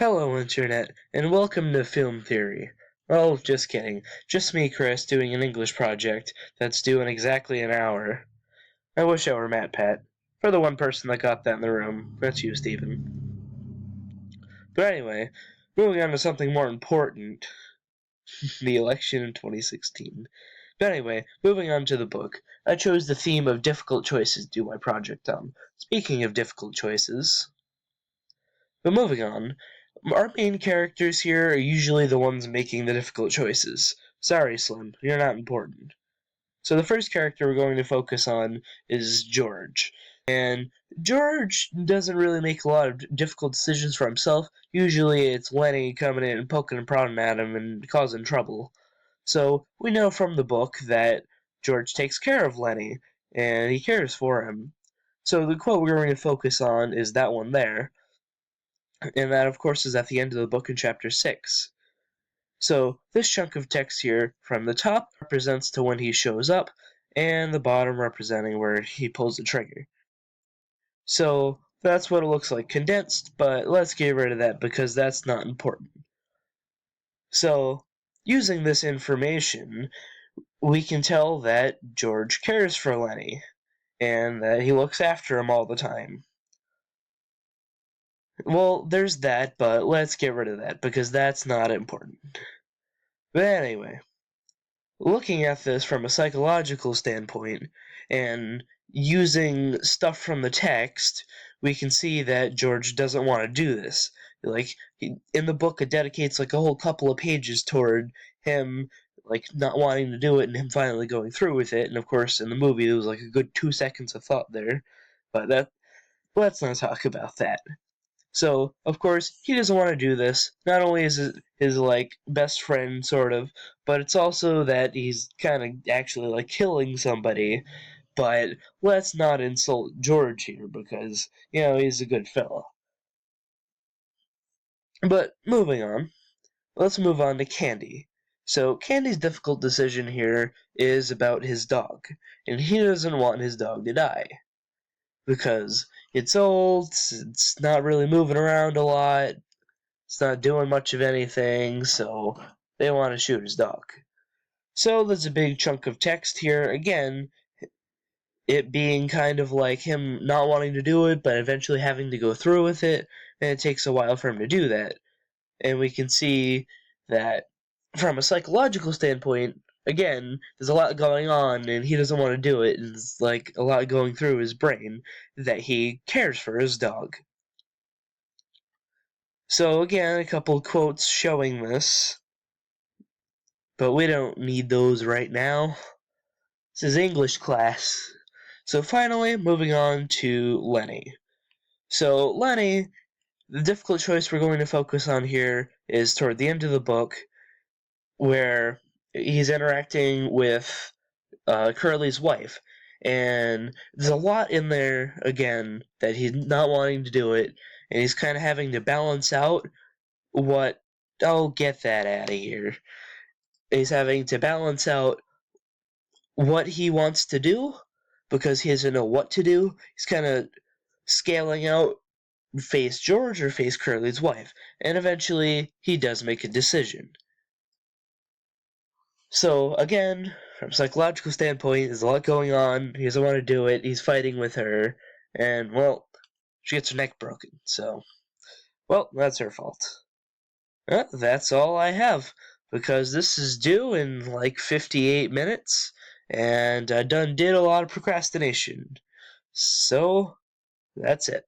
Hello, Internet, and welcome to Film Theory. Oh, just kidding. Just me, Chris, doing an English project that's due in exactly an hour. I wish I were MatPat. For the one person that got that in the room, that's you, Stephen. But anyway, moving on to something more important, the election in 2016. But anyway, moving on to the book, I chose the theme of difficult choices to do my project on. Speaking of difficult choices, but moving on, our main characters here are usually the ones making the difficult choices. Sorry, Slim, you're not important. So the first character we're going to focus on is George. And George doesn't really make a lot of difficult decisions for himself. Usually it's Lenny coming in and poking and prodding at him and causing trouble. So we know from the book that George takes care of Lenny, and he cares for him. So the quote we're going to focus on is that one there. And that, of course, is at the end of the book in Chapter 6. So this chunk of text here from the top represents to when he shows up, and the bottom representing where he pulls the trigger. So that's what it looks like condensed, but let's get rid of that because that's not important. So using this information, we can tell that George cares for Lenny, and that he looks after him all the time. Well, there's that, but let's get rid of that, because that's not important. But anyway, looking at this from a psychological standpoint, and using stuff from the text, we can see that George doesn't want to do this. In the book, it dedicates a whole couple of pages toward him not wanting to do it and him finally going through with it. And of course, in the movie, there was a good 2 seconds of thought there. But let's not talk about that. So, of course, he doesn't want to do this. Not only is it his, best friend, sort of, but it's also that he's kind of actually, killing somebody. But let's not insult George here, because, he's a good fellow. But, moving on, let's move on to Candy. So, Candy's difficult decision here is about his dog, and he doesn't want his dog to die. Because it's old, it's not really moving around a lot, it's not doing much of anything, so they want to shoot his dog. So there's a big chunk of text here, again, it being kind of like him not wanting to do it, but eventually having to go through with it, and it takes a while for him to do that. And we can see that from a psychological standpoint, again, there's a lot going on, and he doesn't want to do it, and it's a lot going through his brain that he cares for his dog. So again, a couple of quotes showing this, but we don't need those right now. This is English class. So finally, moving on to Lenny. So Lenny, the difficult choice we're going to focus on here is toward the end of the book, where he's interacting with Curly's wife. And there's a lot in there, again, that he's not wanting to do it, and he's kind of having to balance out what... Oh, get that out of here. He's having to balance out what he wants to do, because he doesn't know what to do. He's kind of scaling out, face George or face Curly's wife, and eventually he does make a decision. So, again, from a psychological standpoint, there's a lot going on. He doesn't want to do it. He's fighting with her. And, well, she gets her neck broken. So, well, that's her fault. That's all I have. Because this is due in 58 minutes. And I done did a lot of procrastination. So, that's it.